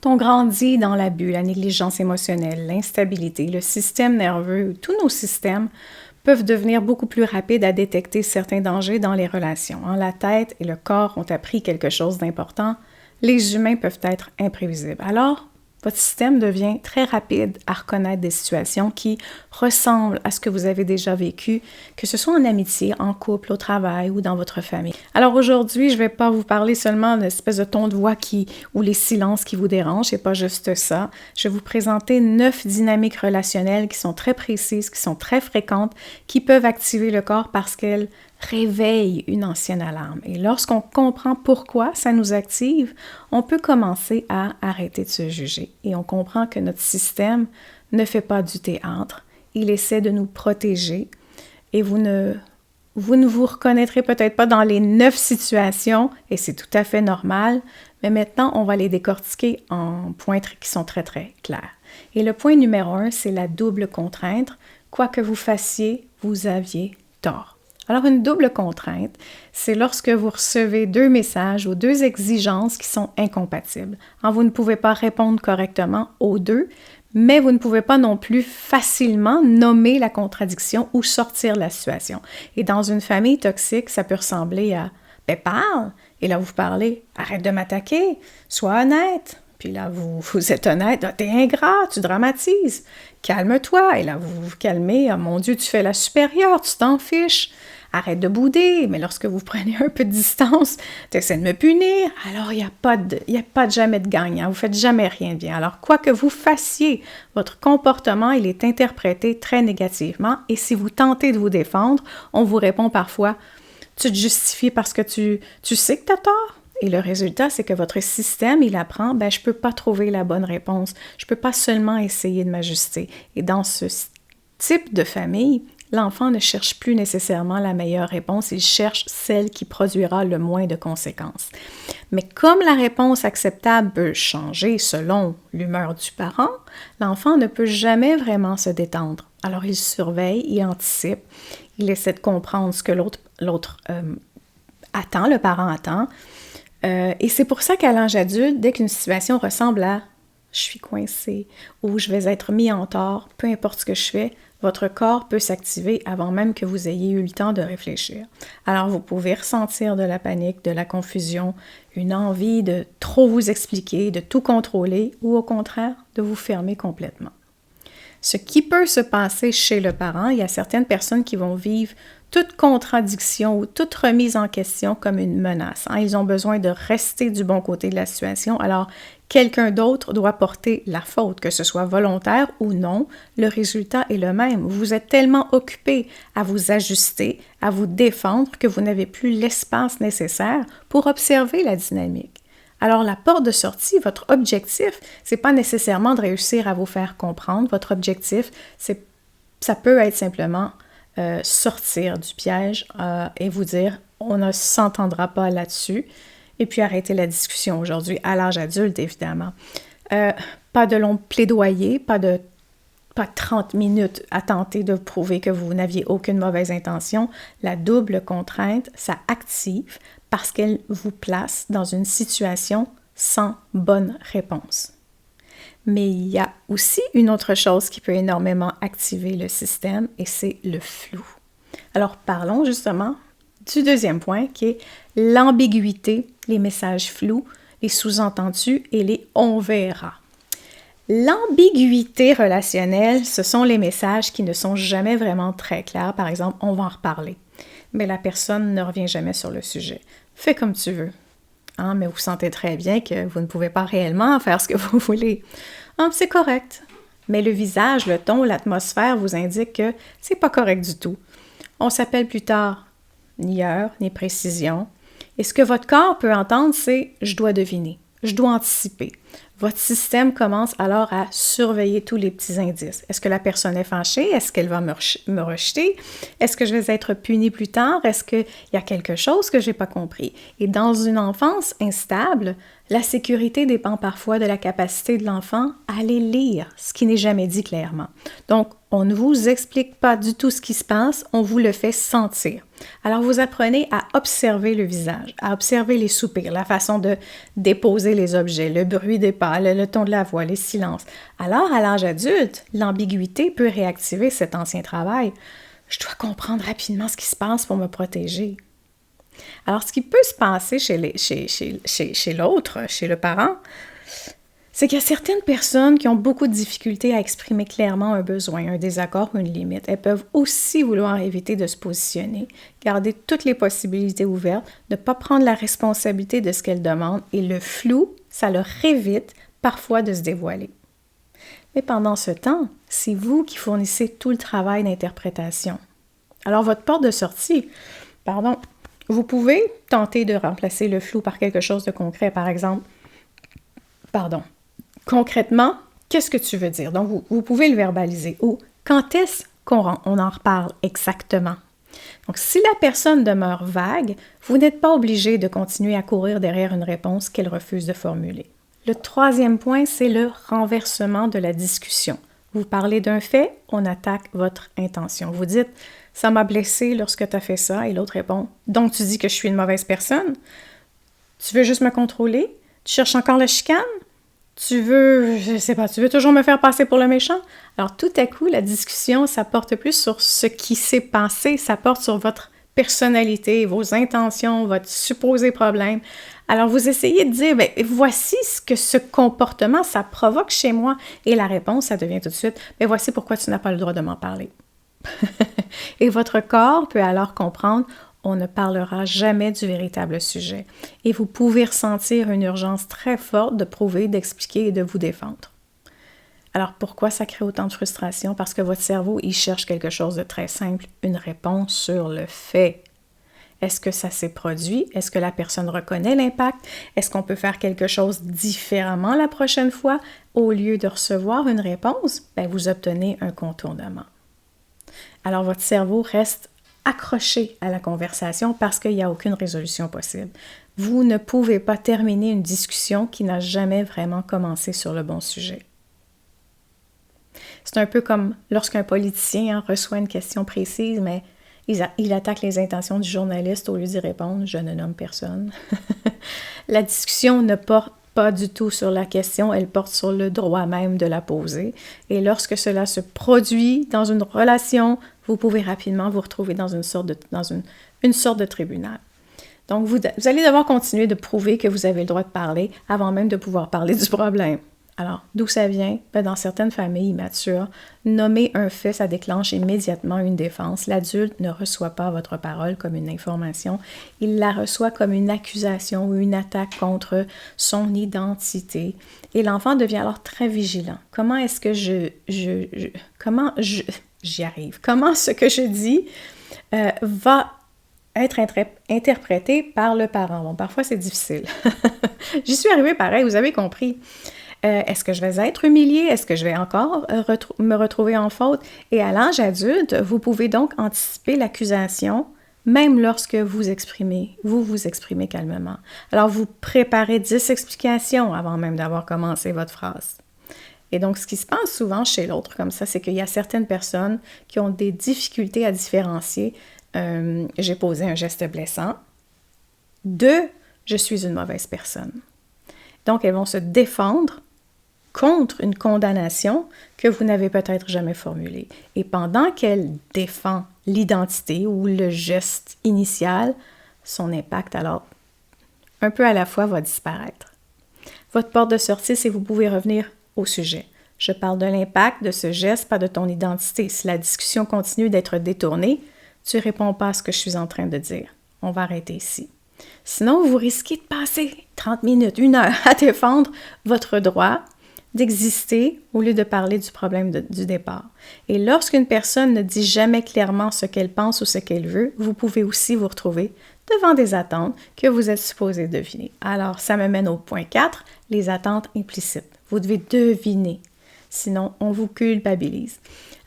Quand on grandit dans l'abus, la négligence émotionnelle, l'instabilité, le système nerveux, tous nos systèmes peuvent devenir beaucoup plus rapides à détecter certains dangers dans les relations. La tête et le corps ont appris quelque chose d'important. Les humains peuvent être imprévisibles. Alors, votre système devient très rapide à reconnaître des situations qui ressemblent à ce que vous avez déjà vécu, que ce soit en amitié, en couple, au travail ou dans votre famille. Alors aujourd'hui, je ne vais pas vous parler seulement d'une espèce de ton de voix ou les silences qui vous dérangent, c'est pas juste ça. Je vais vous présenter 9 dynamiques relationnelles qui sont très précises, qui sont très fréquentes, qui peuvent activer le corps parce qu'elles réveille une ancienne alarme. Et lorsqu'on comprend pourquoi ça nous active, on peut commencer à arrêter de se juger. Et on comprend que notre système ne fait pas du théâtre. Il essaie de nous protéger. Et vous ne vous reconnaîtrez peut-être pas dans les 9 situations, et c'est tout à fait normal, mais maintenant, on va les décortiquer en points qui sont très, très clairs. Et le point numéro 1, c'est la double contrainte. Quoi que vous fassiez, vous aviez tort. Alors, une double contrainte, c'est lorsque vous recevez 2 messages ou 2 exigences qui sont incompatibles. Vous ne pouvez pas répondre correctement aux 2, mais vous ne pouvez pas non plus facilement nommer la contradiction ou sortir de la situation. Et dans une famille toxique, ça peut ressembler à « ben parle », et là vous parlez « arrête de m'attaquer, sois honnête ». Puis là, vous êtes honnête, « t'es ingrat, tu dramatises, calme-toi ». Et là, vous vous calmez, « oh, mon Dieu, tu fais la supérieure, tu t'en fiches, arrête de bouder ». Mais lorsque vous prenez un peu de distance, tu essaies de me punir. Alors, il n'y a pas jamais de gagnant, vous ne faites jamais rien de bien. Alors, quoi que vous fassiez, votre comportement, il est interprété très négativement. Et si vous tentez de vous défendre, on vous répond parfois « tu te justifies parce que tu sais que tu as tort ». Et le résultat, c'est que votre système, il apprend, je ne peux pas trouver la bonne réponse. Je ne peux pas seulement essayer de m'ajuster. Et dans ce type de famille, l'enfant ne cherche plus nécessairement la meilleure réponse, il cherche celle qui produira le moins de conséquences. Mais comme la réponse acceptable peut changer selon l'humeur du parent, l'enfant ne peut jamais vraiment se détendre. Alors il surveille, il anticipe, il essaie de comprendre ce que l'autre attend, le parent attend. Et c'est pour ça qu'à l'âge adulte, dès qu'une situation ressemble à « je suis coincé » ou « je vais être mis en tort », peu importe ce que je fais, votre corps peut s'activer avant même que vous ayez eu le temps de réfléchir. Alors vous pouvez ressentir de la panique, de la confusion, une envie de trop vous expliquer, de tout contrôler ou au contraire de vous fermer complètement. Ce qui peut se passer chez le parent, il y a certaines personnes qui vont vivre toute contradiction ou toute remise en question comme une menace. Ils ont besoin de rester du bon côté de la situation, alors quelqu'un d'autre doit porter la faute, que ce soit volontaire ou non. Le résultat est le même. Vous êtes tellement occupé à vous ajuster, à vous défendre, que vous n'avez plus l'espace nécessaire pour observer la dynamique. Alors, la porte de sortie, votre objectif, c'est pas nécessairement de réussir à vous faire comprendre. Votre objectif, ça peut être simplement sortir du piège et vous dire « on ne s'entendra pas là-dessus » et puis arrêter la discussion aujourd'hui, à l'âge adulte, évidemment. Pas de long plaidoyer, pas 30 minutes à tenter de prouver que vous n'aviez aucune mauvaise intention. La double contrainte, ça active parce qu'elle vous place dans une situation sans bonne réponse. Mais il y a aussi une autre chose qui peut énormément activer le système et c'est le flou. Alors parlons justement du deuxième point qui est l'ambiguïté, les messages flous, les sous-entendus et les « on verra ». L'ambiguïté relationnelle, ce sont les messages qui ne sont jamais vraiment très clairs. Par exemple, on va en reparler, mais la personne ne revient jamais sur le sujet. Fais comme tu veux. Mais vous sentez très bien que vous ne pouvez pas réellement faire ce que vous voulez. C'est correct. Mais le visage, le ton, l'atmosphère vous indiquent que c'est pas correct du tout. On s'appelle plus tard. Ni heure, ni précision. Et ce que votre corps peut entendre, c'est « je dois deviner ». Je dois anticiper. Votre système commence alors à surveiller tous les petits indices. Est-ce que la personne est fâchée? Est-ce qu'elle va me rejeter? Est-ce que je vais être punie plus tard? Est-ce qu'il y a quelque chose que je n'ai pas compris? Et dans une enfance instable, la sécurité dépend parfois de la capacité de l'enfant à aller lire ce qui n'est jamais dit clairement. Donc, on ne vous explique pas du tout ce qui se passe, on vous le fait sentir. Alors, vous apprenez à observer le visage, à observer les soupirs, la façon de déposer les objets, le bruit guidez pas, le ton de la voix, les silences. Alors, à l'âge adulte, l'ambiguïté peut réactiver cet ancien travail. Je dois comprendre rapidement ce qui se passe pour me protéger. Alors, ce qui peut se passer chez l'autre, chez le parent, c'est qu'il y a certaines personnes qui ont beaucoup de difficultés à exprimer clairement un besoin, un désaccord ou une limite. Elles peuvent aussi vouloir éviter de se positionner, garder toutes les possibilités ouvertes, ne pas prendre la responsabilité de ce qu'elles demandent et le flou, ça leur évite parfois de se dévoiler. Mais pendant ce temps, c'est vous qui fournissez tout le travail d'interprétation. Alors, votre porte de sortie, vous pouvez tenter de remplacer le flou par quelque chose de concret, par exemple, concrètement, qu'est-ce que tu veux dire? Donc, vous pouvez le verbaliser. Ou, quand est-ce qu'on en reparle exactement? Donc, si la personne demeure vague, vous n'êtes pas obligé de continuer à courir derrière une réponse qu'elle refuse de formuler. Le troisième point, c'est le renversement de la discussion. Vous parlez d'un fait, on attaque votre intention. Vous dites « ça m'a blessé lorsque tu as fait ça » et l'autre répond « donc tu dis que je suis une mauvaise personne? Tu veux juste me contrôler? Tu cherches encore la chicane? Tu veux toujours me faire passer pour le méchant? » Alors tout à coup, la discussion, ça porte plus sur ce qui s'est passé, ça porte sur votre personnalité, vos intentions, votre supposé problème. Alors, vous essayez de dire, bien, voici ce que ce comportement, ça provoque chez moi. Et la réponse, ça devient tout de suite, bien, voici pourquoi tu n'as pas le droit de m'en parler. Et votre corps peut alors comprendre, on ne parlera jamais du véritable sujet. Et vous pouvez ressentir une urgence très forte de prouver, d'expliquer et de vous défendre. Alors, pourquoi ça crée autant de frustration? Parce que votre cerveau, il cherche quelque chose de très simple, une réponse sur le fait. Est-ce que ça s'est produit? Est-ce que la personne reconnaît l'impact? Est-ce qu'on peut faire quelque chose différemment la prochaine fois? Au lieu de recevoir une réponse, bien, vous obtenez un contournement. Alors, votre cerveau reste accroché à la conversation parce qu'il n'y a aucune résolution possible. Vous ne pouvez pas terminer une discussion qui n'a jamais vraiment commencé sur le bon sujet. C'est un peu comme lorsqu'un politicien reçoit une question précise, mais il attaque les intentions du journaliste au lieu d'y répondre « je ne nomme personne ». La discussion ne porte pas du tout sur la question, elle porte sur le droit même de la poser. Et lorsque cela se produit dans une relation, vous pouvez rapidement vous retrouver dans une sorte de tribunal. Donc, vous allez devoir continuer de prouver que vous avez le droit de parler avant même de pouvoir parler du problème. Alors, d'où ça vient? Bien, dans certaines familles matures, nommer un fait, ça déclenche immédiatement une défense. L'adulte ne reçoit pas votre parole comme une information, il la reçoit comme une accusation ou une attaque contre son identité. Et l'enfant devient alors très vigilant. Comment est-ce que j'y arrive? Comment ce que je dis va être interprété par le parent? Bon, parfois c'est difficile. J'y suis arrivée pareil, vous avez compris. Est-ce que je vais être humiliée? Est-ce que je vais encore me retrouver en faute? Et à l'âge adulte, vous pouvez donc anticiper l'accusation, même lorsque vous vous exprimez calmement. Alors, vous préparez 10 explications avant même d'avoir commencé votre phrase. Et donc, ce qui se passe souvent chez l'autre comme ça, c'est qu'il y a certaines personnes qui ont des difficultés à différencier j'ai posé un geste blessant de je suis une mauvaise personne. Donc, elles vont se défendre contre une condamnation que vous n'avez peut-être jamais formulée. Et pendant qu'elle défend l'identité ou le geste initial, son impact, alors, un peu à la fois, va disparaître. Votre porte de sortie, c'est que vous pouvez revenir au sujet. Je parle de l'impact de ce geste, pas de ton identité. Si la discussion continue d'être détournée, tu ne réponds pas à ce que je suis en train de dire. On va arrêter ici. Sinon, vous risquez de passer 30 minutes, 1 heure à défendre votre droit d'exister au lieu de parler du problème du départ. Et lorsqu'une personne ne dit jamais clairement ce qu'elle pense ou ce qu'elle veut, vous pouvez aussi vous retrouver devant des attentes que vous êtes supposé deviner. Alors, ça me mène au point 4, les attentes implicites. Vous devez deviner, sinon on vous culpabilise.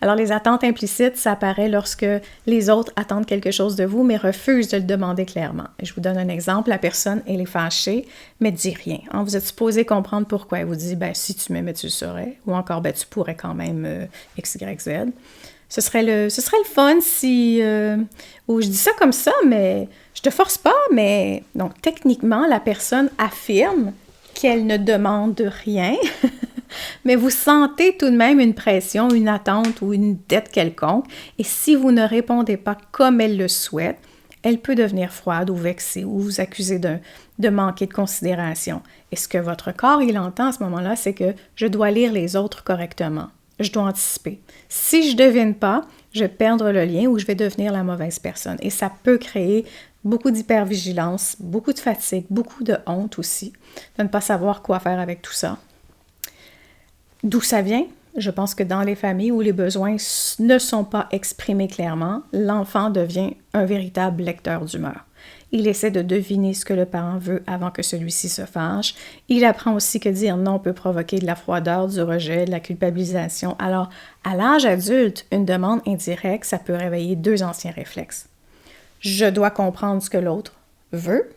Alors, les attentes implicites, ça apparaît lorsque les autres attendent quelque chose de vous, mais refusent de le demander clairement. Et je vous donne un exemple. La personne, elle est fâchée, mais ne dit rien. Vous êtes supposé comprendre pourquoi. Elle vous dit, ben si tu m'aimais, tu le saurais. Ou encore, ben tu pourrais quand même X, Y, Z. Ce serait le fun si... ou je dis ça comme ça, mais je te force pas, mais... Donc, techniquement, la personne affirme qu'elle ne demande rien, mais vous sentez tout de même une pression, une attente ou une dette quelconque, et si vous ne répondez pas comme elle le souhaite, elle peut devenir froide ou vexée ou vous accuser de manquer de considération. Et ce que votre corps, il entend à ce moment-là, c'est que je dois lire les autres correctement. Je dois anticiper. Si je ne devine pas, je vais perdre le lien ou je vais devenir la mauvaise personne. Et ça peut créer beaucoup d'hypervigilance, beaucoup de fatigue, beaucoup de honte aussi, de ne pas savoir quoi faire avec tout ça. D'où ça vient? Je pense que dans les familles où les besoins ne sont pas exprimés clairement, l'enfant devient un véritable lecteur d'humeur. Il essaie de deviner ce que le parent veut avant que celui-ci se fâche. Il apprend aussi que dire non peut provoquer de la froideur, du rejet, de la culpabilisation. Alors, à l'âge adulte, une demande indirecte, ça peut réveiller deux anciens réflexes. Je dois comprendre ce que l'autre veut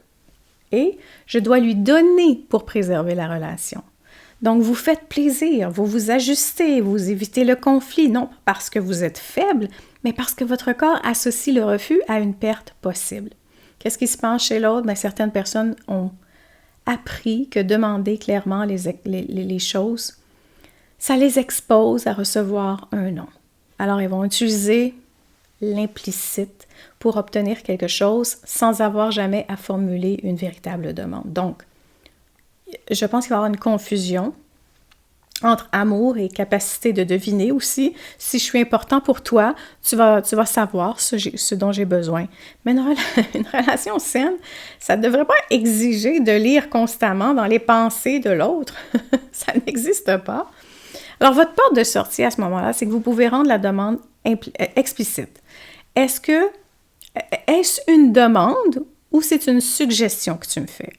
et je dois lui donner pour préserver la relation. Donc, vous faites plaisir, vous vous ajustez, vous évitez le conflit, non parce que vous êtes faible, mais parce que votre corps associe le refus à une perte possible. Qu'est-ce qui se passe chez l'autre? Bien, certaines personnes ont appris que demander clairement les choses, ça les expose à recevoir un non. Alors, ils vont utiliser l'implicite pour obtenir quelque chose sans avoir jamais à formuler une véritable demande. Donc, je pense qu'il va y avoir une confusion entre amour et capacité de deviner aussi. Si je suis important pour toi, tu vas savoir ce dont j'ai besoin. Mais une relation saine, ça ne devrait pas exiger de lire constamment dans les pensées de l'autre. Ça n'existe pas. Alors, votre porte de sortie à ce moment-là, c'est que vous pouvez rendre la demande explicite. Est-ce une demande ou c'est une suggestion que tu me fais?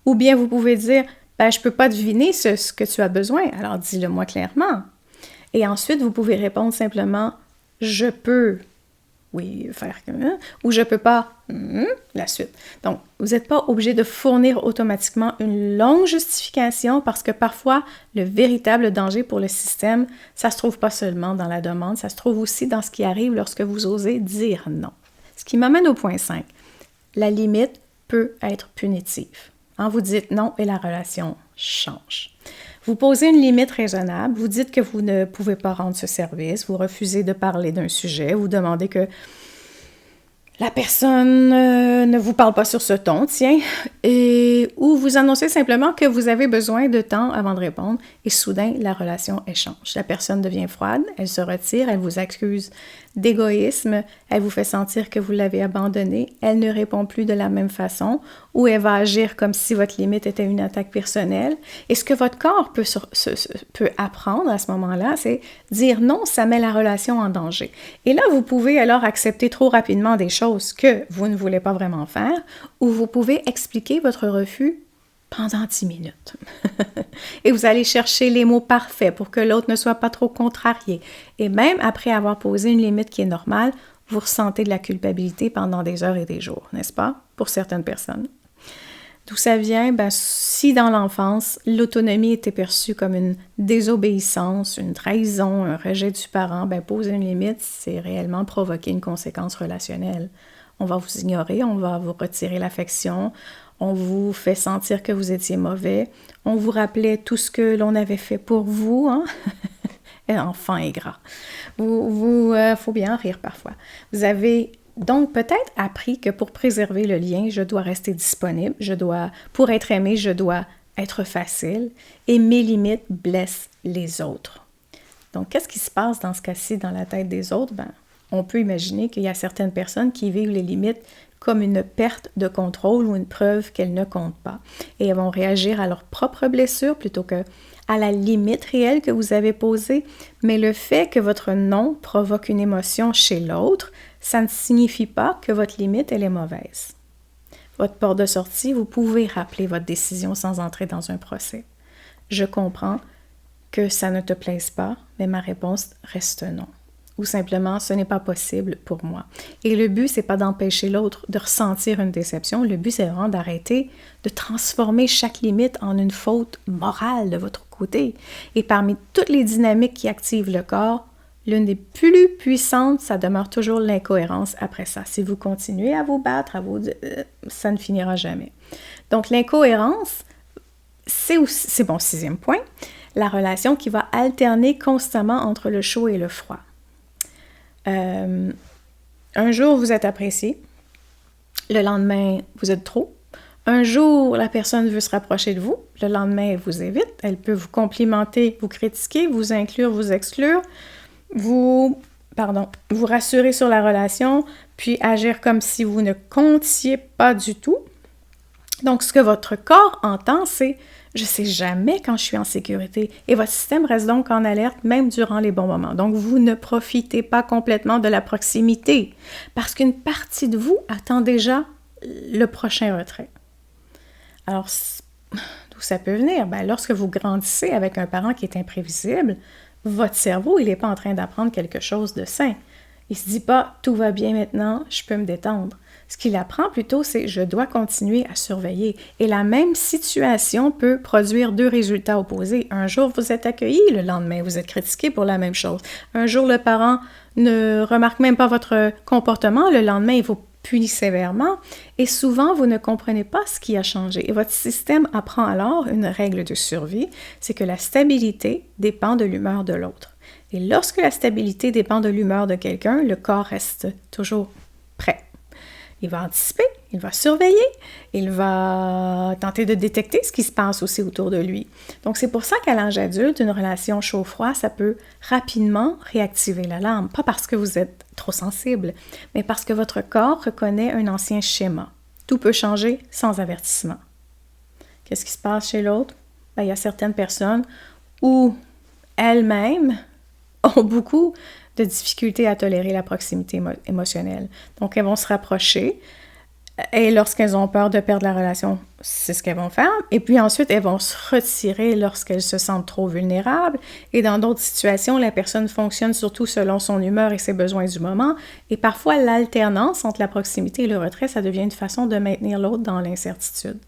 Ou bien vous pouvez dire, je ne peux pas deviner ce que tu as besoin, alors dis-le-moi clairement. Et ensuite, vous pouvez répondre simplement, je peux, oui, faire ou je peux pas, la suite. Donc, vous n'êtes pas obligé de fournir automatiquement une longue justification parce que parfois, le véritable danger pour le système, ça ne se trouve pas seulement dans la demande, ça se trouve aussi dans ce qui arrive lorsque vous osez dire non. Ce qui m'amène au point 5. La limite peut être punitive. Vous dites non et la relation change. Vous posez une limite raisonnable, vous dites que vous ne pouvez pas rendre ce service, vous refusez de parler d'un sujet, vous demandez que la personne ne vous parle pas sur ce ton, ou vous annoncez simplement que vous avez besoin de temps avant de répondre et soudain, la relation change. La personne devient froide, elle se retire, elle vous accuse d'égoïsme, elle vous fait sentir que vous l'avez abandonnée, elle ne répond plus de la même façon ou elle va agir comme si votre limite était une attaque personnelle. Et ce que votre corps peut apprendre à ce moment-là, c'est dire non, ça met la relation en danger. Et là, vous pouvez alors accepter trop rapidement des choses que vous ne voulez pas vraiment faire ou vous pouvez expliquer votre refus pendant 10 minutes. Et vous allez chercher les mots parfaits pour que l'autre ne soit pas trop contrarié. Et même après avoir posé une limite qui est normale, vous ressentez de la culpabilité pendant des heures et des jours, n'est-ce pas? Pour certaines personnes. D'où ça vient? Si dans l'enfance, l'autonomie était perçue comme une désobéissance, une trahison, un rejet du parent, poser une limite, c'est réellement provoquer une conséquence relationnelle. On va vous ignorer, on va vous retirer l'affection, on vous fait sentir que vous étiez mauvais, on vous rappelait tout ce que l'on avait fait pour vous, enfant ingrat. Faut bien en rire parfois. Vous avez donc peut-être appris que pour préserver le lien, je dois rester disponible, pour être aimé, je dois être facile et mes limites blessent les autres. Donc, qu'est-ce qui se passe dans ce cas-ci dans la tête des autres? On peut imaginer qu'il y a certaines personnes qui vivent les limites comme une perte de contrôle ou une preuve qu'elles ne comptent pas. Et elles vont réagir à leurs propres blessures plutôt que à la limite réelle que vous avez posée. Mais le fait que votre non provoque une émotion chez l'autre, ça ne signifie pas que votre limite, elle est mauvaise. Votre porte de sortie, vous pouvez rappeler votre décision sans entrer dans un procès. Je comprends que ça ne te plaise pas, mais ma réponse reste non. Ou simplement, ce n'est pas possible pour moi. Et le but, c'est pas d'empêcher l'autre de ressentir une déception. Le but, c'est vraiment d'arrêter de transformer chaque limite en une faute morale de votre côté. Et parmi toutes les dynamiques qui activent le corps, l'une des plus puissantes, ça demeure toujours l'incohérence après ça. Si vous continuez à vous battre, ça ne finira jamais. Donc, l'incohérence, c'est mon 6e point, la relation qui va alterner constamment entre le chaud et le froid. Un jour, vous êtes apprécié. Le lendemain, vous êtes trop. Un jour, la personne veut se rapprocher de vous. Le lendemain, elle vous évite. Elle peut vous complimenter, vous critiquer, vous inclure, vous exclure, vous rassurer sur la relation, puis agir comme si vous ne comptiez pas du tout. Donc, ce que votre corps entend, c'est « je ne sais jamais quand je suis en sécurité ». Et votre système reste donc en alerte même durant les bons moments. Donc, vous ne profitez pas complètement de la proximité parce qu'une partie de vous attend déjà le prochain retrait. Alors, d'où ça peut venir? Bien, lorsque vous grandissez avec un parent qui est imprévisible, votre cerveau, il n'est pas en train d'apprendre quelque chose de sain. Il ne se dit pas « tout va bien maintenant, je peux me détendre ». Ce qu'il apprend plutôt, c'est « je dois continuer à surveiller ». Et la même situation peut produire 2 résultats opposés. Un jour, vous êtes accueilli, le lendemain, vous êtes critiqué pour la même chose. Un jour, le parent ne remarque même pas votre comportement, le lendemain, il vous punit sévèrement. Et souvent, vous ne comprenez pas ce qui a changé. Et votre système apprend alors une règle de survie, c'est que la stabilité dépend de l'humeur de l'autre. Et lorsque la stabilité dépend de l'humeur de quelqu'un, le corps reste toujours prêt. Il va anticiper, il va surveiller, il va tenter de détecter ce qui se passe aussi autour de lui. Donc, c'est pour ça qu'à l'âge adulte, une relation chaud-froid, ça peut rapidement réactiver l'alarme. Pas parce que vous êtes trop sensible, mais parce que votre corps reconnaît un ancien schéma. Tout peut changer sans avertissement. Qu'est-ce qui se passe chez l'autre? Bien, il y a certaines personnes où elles-mêmes ont beaucoup de difficultés à tolérer la proximité émotionnelle. Donc, elles vont se rapprocher et lorsqu'elles ont peur de perdre la relation, c'est ce qu'elles vont faire. Et puis ensuite, elles vont se retirer lorsqu'elles se sentent trop vulnérables. Et dans d'autres situations, la personne fonctionne surtout selon son humeur et ses besoins du moment. Et parfois, l'alternance entre la proximité et le retrait, ça devient une façon de maintenir l'autre dans l'incertitude.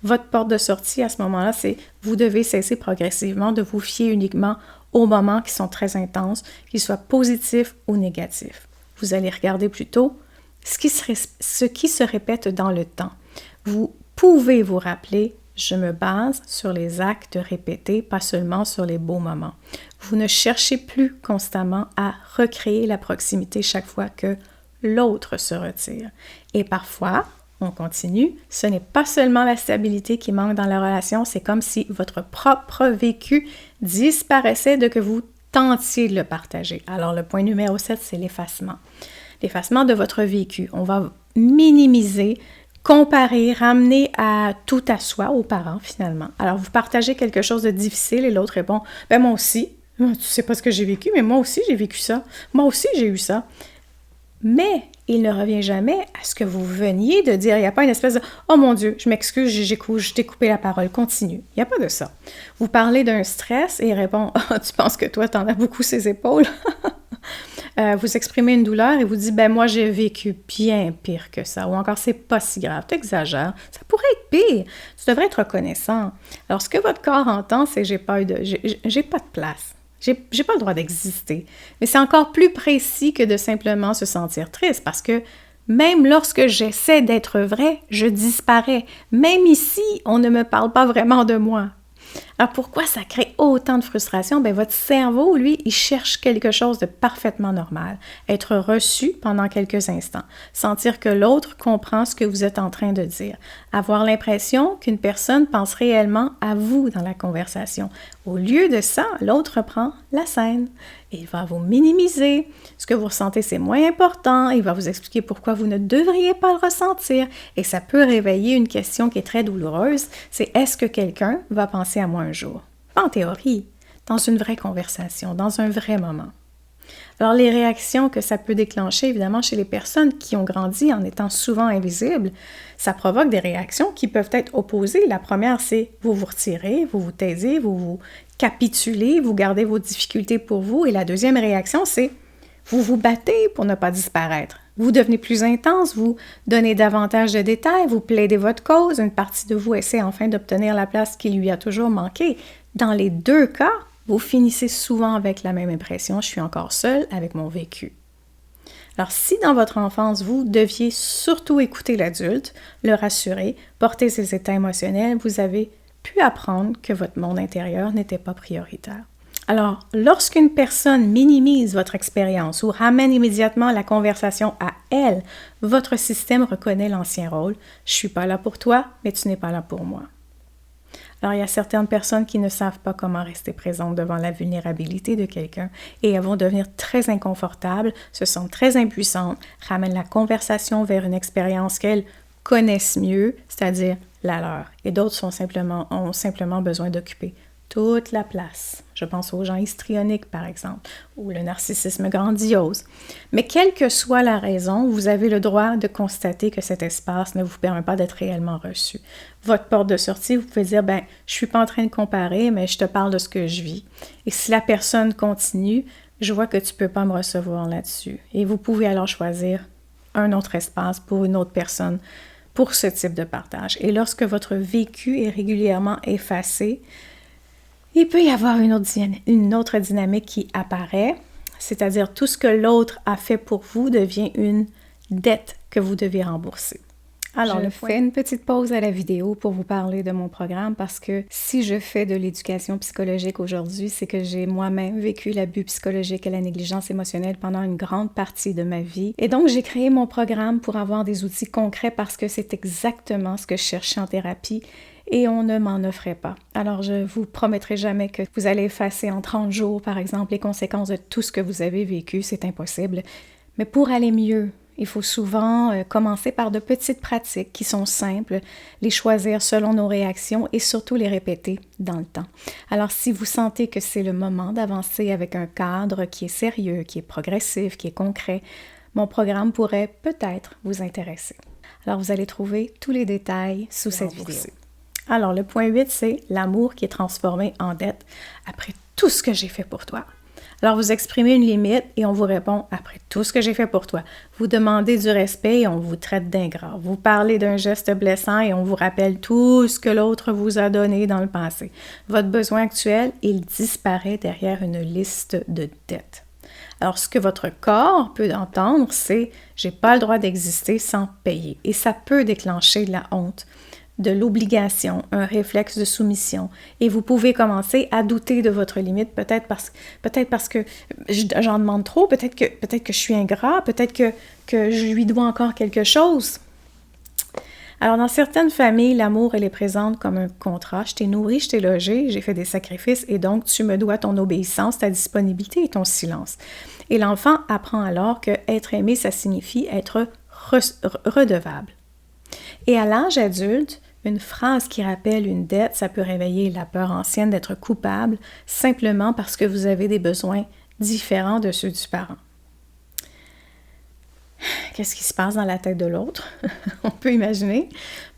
Votre porte de sortie à ce moment-là, c'est vous devez cesser progressivement de vous fier uniquement aux moments qui sont très intenses, qu'ils soient positifs ou négatifs. Vous allez regarder plutôt ce qui se répète dans le temps. Vous pouvez vous rappeler, je me base sur les actes répétés, pas seulement sur les beaux moments. Vous ne cherchez plus constamment à recréer la proximité chaque fois que l'autre se retire. Et parfois, on continue, ce n'est pas seulement la stabilité qui manque dans la relation, c'est comme si votre propre vécu disparaissait de que vous tentiez de le partager. Alors, le point numéro 7, c'est l'effacement. L'effacement de votre vécu. On va minimiser, comparer, ramener à tout à soi, aux parents finalement. Alors, vous partagez quelque chose de difficile et l'autre répond « Ben moi aussi, tu sais pas ce que j'ai vécu, mais moi aussi j'ai vécu ça. Moi aussi j'ai eu ça. » Mais il ne revient jamais à ce que vous veniez de dire. Il n'y a pas une espèce de « Oh mon Dieu, je m'excuse, je t'ai coupé la parole, continue. » Il n'y a pas de ça. Vous parlez d'un stress et il répond « Ah, tu penses que toi, t'en as beaucoup ses épaules? » Vous exprimez une douleur et vous dites « Ben moi, j'ai vécu bien pire que ça. » Ou encore « C'est pas si grave, t'exagères. Ça pourrait être pire. Tu devrais être reconnaissant. » Alors, ce que votre corps entend, c'est « J'ai pas de place. » J'ai pas le droit d'exister. Mais c'est encore plus précis que de simplement se sentir triste parce que même lorsque j'essaie d'être vrai, je disparais. Même ici, on ne me parle pas vraiment de moi. Alors pourquoi ça crée autant de frustration? Bien, votre cerveau, lui, il cherche quelque chose de parfaitement normal. Être reçu pendant quelques instants. Sentir que l'autre comprend ce que vous êtes en train de dire. Avoir l'impression qu'une personne pense réellement à vous dans la conversation. Au lieu de ça, l'autre reprend la scène. Il va vous minimiser. Ce que vous ressentez, c'est moins important. Il va vous expliquer pourquoi vous ne devriez pas le ressentir. Et ça peut réveiller une question qui est très douloureuse. C'est est-ce que quelqu'un va penser à moi un jour? Pas en théorie, dans une vraie conversation, dans un vrai moment. Alors, les réactions que ça peut déclencher, évidemment, chez les personnes qui ont grandi en étant souvent invisibles, ça provoque des réactions qui peuvent être opposées. La première, c'est vous vous retirez, vous vous taisez, vous vous capitulez, vous gardez vos difficultés pour vous. Et la deuxième réaction, c'est vous vous battez pour ne pas disparaître. Vous devenez plus intense, vous donnez davantage de détails, vous plaidez votre cause, une partie de vous essaie enfin d'obtenir la place qui lui a toujours manqué. Dans les deux cas, vous finissez souvent avec la même impression, je suis encore seule avec mon vécu. Alors, si dans votre enfance, vous deviez surtout écouter l'adulte, le rassurer, porter ses états émotionnels, vous avez pu apprendre que votre monde intérieur n'était pas prioritaire. Alors, lorsqu'une personne minimise votre expérience ou ramène immédiatement la conversation à elle, votre système reconnaît l'ancien rôle. Je suis pas là pour toi, mais tu n'es pas là pour moi. Alors, il y a certaines personnes qui ne savent pas comment rester présentes devant la vulnérabilité de quelqu'un et elles vont devenir très inconfortables, se sentent très impuissantes, ramènent la conversation vers une expérience qu'elles connaissent mieux, c'est-à-dire la leur. Et d'autres ont simplement besoin d'occuper toute la place. Je pense aux gens histrioniques, par exemple, ou le narcissisme grandiose. Mais quelle que soit la raison, vous avez le droit de constater que cet espace ne vous permet pas d'être réellement reçu. Votre porte de sortie, vous pouvez dire, je suis pas en train de comparer, mais je te parle de ce que je vis. Et si la personne continue, je vois que tu peux pas me recevoir là-dessus. Et vous pouvez alors choisir un autre espace pour une autre personne pour ce type de partage. Et lorsque votre vécu est régulièrement effacé, il peut y avoir une autre dynamique qui apparaît, c'est-à-dire tout ce que l'autre a fait pour vous devient une dette que vous devez rembourser. Alors, je fais une petite pause à la vidéo pour vous parler de mon programme parce que si je fais de l'éducation psychologique aujourd'hui, c'est que j'ai moi-même vécu l'abus psychologique et la négligence émotionnelle pendant une grande partie de ma vie. Et donc, j'ai créé mon programme pour avoir des outils concrets parce que c'est exactement ce que je cherchais en thérapie et on ne m'en offrait pas. Alors, je vous promettrai jamais que vous allez effacer en 30 jours, par exemple, les conséquences de tout ce que vous avez vécu, c'est impossible. Mais pour aller mieux, il faut souvent commencer par de petites pratiques qui sont simples, les choisir selon nos réactions et surtout les répéter dans le temps. Alors, si vous sentez que c'est le moment d'avancer avec un cadre qui est sérieux, qui est progressif, qui est concret, mon programme pourrait peut-être vous intéresser. Alors, vous allez trouver tous les détails sous cette vidéo. Alors, le point 8, c'est l'amour qui est transformé en dette après tout ce que j'ai fait pour toi. Alors, vous exprimez une limite et on vous répond « après tout ce que j'ai fait pour toi ». Vous demandez du respect et on vous traite d'ingrat. Vous parlez d'un geste blessant et on vous rappelle tout ce que l'autre vous a donné dans le passé. Votre besoin actuel, il disparaît derrière une liste de dettes. Alors, ce que votre corps peut entendre, c'est « j'ai pas le droit d'exister sans payer ». Et ça peut déclencher de la honte, de l'obligation, un réflexe de soumission. Et vous pouvez commencer à douter de votre limite, peut-être parce que j'en demande trop, peut-être que je suis ingrat, peut-être que je lui dois encore quelque chose. Alors, dans certaines familles, l'amour, elle est présente comme un contrat. Je t'ai nourri, je t'ai logé, j'ai fait des sacrifices et donc tu me dois ton obéissance, ta disponibilité et ton silence. Et l'enfant apprend alors que être aimé, ça signifie être redevable. Et à l'âge adulte, une phrase qui rappelle une dette, ça peut réveiller la peur ancienne d'être coupable simplement parce que vous avez des besoins différents de ceux du parent. Qu'est-ce qui se passe dans la tête de l'autre? On peut imaginer.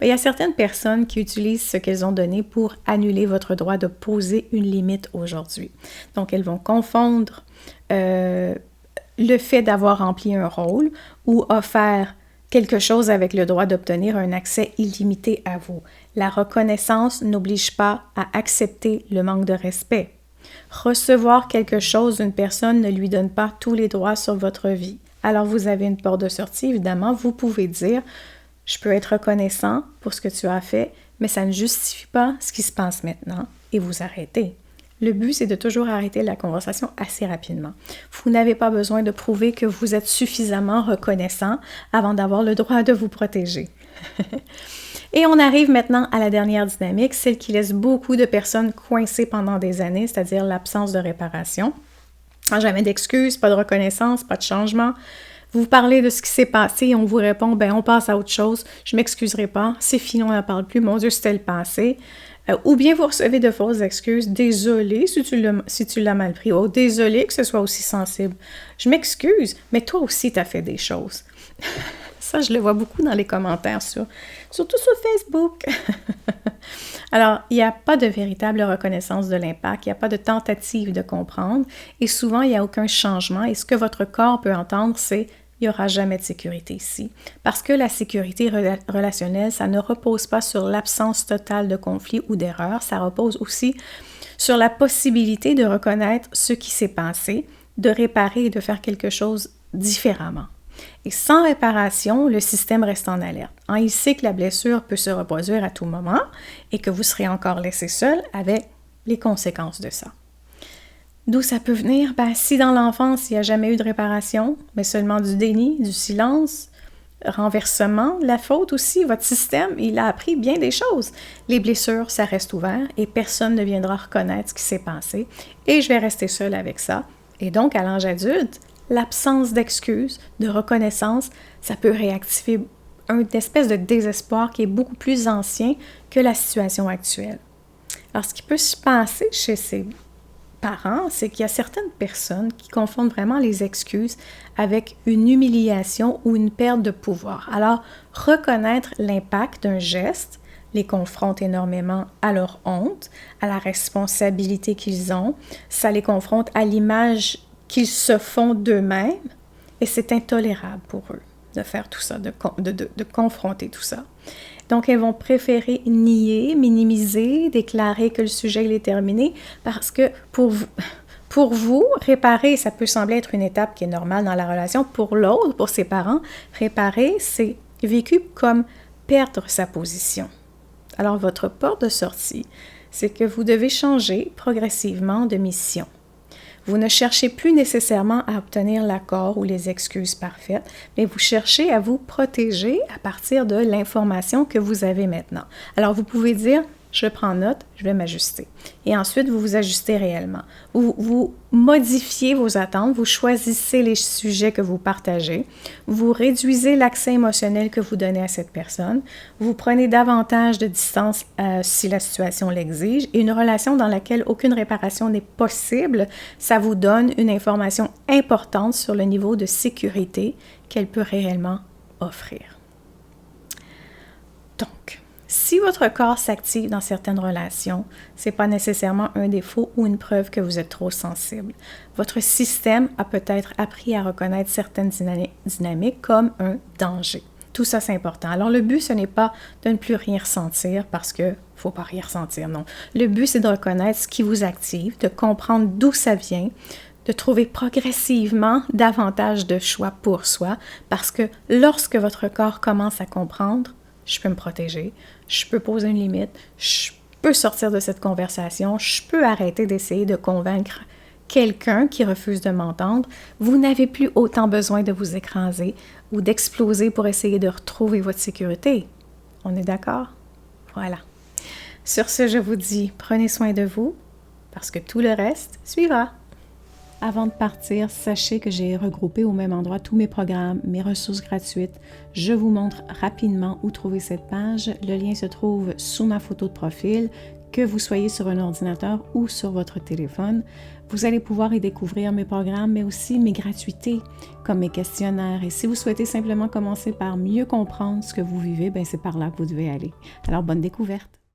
Il y a certaines personnes qui utilisent ce qu'elles ont donné pour annuler votre droit de poser une limite aujourd'hui. Donc, elles vont confondre le fait d'avoir rempli un rôle ou offert quelque chose avec le droit d'obtenir un accès illimité à vous. La reconnaissance n'oblige pas à accepter le manque de respect. Recevoir quelque chose d'une personne ne lui donne pas tous les droits sur votre vie. Alors, vous avez une porte de sortie, évidemment, vous pouvez dire « Je peux être reconnaissant pour ce que tu as fait, mais ça ne justifie pas ce qui se passe maintenant » et vous arrêtez. Le but, c'est de toujours arrêter la conversation assez rapidement. Vous n'avez pas besoin de prouver que vous êtes suffisamment reconnaissant avant d'avoir le droit de vous protéger. Et on arrive maintenant à la dernière dynamique, celle qui laisse beaucoup de personnes coincées pendant des années, c'est-à-dire l'absence de réparation. Jamais d'excuses, pas de reconnaissance, pas de changement. Vous parlez de ce qui s'est passé et on vous répond, on passe à autre chose, je m'excuserai pas, c'est fini, on n'en parle plus, mon Dieu, c'était le passé. Ou bien vous recevez de fausses excuses, désolé si tu l'as mal pris, oh désolé que ce soit aussi sensible. Je m'excuse, mais toi aussi tu as fait des choses. Ça, je le vois beaucoup dans les commentaires, surtout sur Facebook. Alors, il n'y a pas de véritable reconnaissance de l'impact, il n'y a pas de tentative de comprendre et souvent, il n'y a aucun changement et ce que votre corps peut entendre, c'est il n'y aura jamais de sécurité ici. Parce que la sécurité relationnelle, ça ne repose pas sur l'absence totale de conflit ou d'erreur, ça repose aussi sur la possibilité de reconnaître ce qui s'est passé, de réparer et de faire quelque chose différemment. Et sans réparation, le système reste en alerte. Il sait que la blessure peut se reproduire à tout moment et que vous serez encore laissé seul avec les conséquences de ça. D'où ça peut venir? Si dans l'enfance, il n'y a jamais eu de réparation, mais seulement du déni, du silence, renversement, la faute aussi, votre système, il a appris bien des choses. Les blessures, ça reste ouvert et personne ne viendra reconnaître ce qui s'est passé et je vais rester seule avec ça. Et donc, à l'âge adulte, l'absence d'excuses, de reconnaissance, ça peut réactiver une espèce de désespoir qui est beaucoup plus ancien que la situation actuelle. Alors, ce qui peut se passer chez ces parents, c'est qu'il y a certaines personnes qui confondent vraiment les excuses avec une humiliation ou une perte de pouvoir. Alors, reconnaître l'impact d'un geste les confronte énormément à leur honte, à la responsabilité qu'ils ont, ça les confronte à l'image qu'ils se font d'eux-mêmes et c'est intolérable pour eux de faire tout ça, de confronter tout ça. Donc, elles vont préférer nier, minimiser, déclarer que le sujet il est terminé parce que pour vous, réparer, ça peut sembler être une étape qui est normale dans la relation. Pour l'autre, pour ses parents, réparer, c'est vécu comme perdre sa position. Alors, votre porte de sortie, c'est que vous devez changer progressivement de mission. Vous ne cherchez plus nécessairement à obtenir l'accord ou les excuses parfaites, mais vous cherchez à vous protéger à partir de l'information que vous avez maintenant. Alors, vous pouvez dire, je prends note, je vais m'ajuster. Et ensuite, vous vous ajustez réellement. Vous modifiez vos attentes, vous choisissez les sujets que vous partagez, vous réduisez l'accès émotionnel que vous donnez à cette personne, vous prenez davantage de distance si la situation l'exige, et une relation dans laquelle aucune réparation n'est possible, ça vous donne une information importante sur le niveau de sécurité qu'elle peut réellement offrir. Donc, si votre corps s'active dans certaines relations, ce n'est pas nécessairement un défaut ou une preuve que vous êtes trop sensible. Votre système a peut-être appris à reconnaître certaines dynamiques comme un danger. Tout ça, c'est important. Alors, le but, ce n'est pas de ne plus rien ressentir parce que ne faut pas rien ressentir, non. Le but, c'est de reconnaître ce qui vous active, de comprendre d'où ça vient, de trouver progressivement davantage de choix pour soi parce que lorsque votre corps commence à comprendre, je peux me protéger, je peux poser une limite, je peux sortir de cette conversation, je peux arrêter d'essayer de convaincre quelqu'un qui refuse de m'entendre. Vous n'avez plus autant besoin de vous écraser ou d'exploser pour essayer de retrouver votre sécurité. On est d'accord? Voilà. Sur ce, je vous dis, prenez soin de vous parce que tout le reste suivra. Avant de partir, sachez que j'ai regroupé au même endroit tous mes programmes, mes ressources gratuites. Je vous montre rapidement où trouver cette page. Le lien se trouve sous ma photo de profil, que vous soyez sur un ordinateur ou sur votre téléphone. Vous allez pouvoir y découvrir mes programmes, mais aussi mes gratuités, comme mes questionnaires. Et si vous souhaitez simplement commencer par mieux comprendre ce que vous vivez, c'est par là que vous devez aller. Alors, bonne découverte!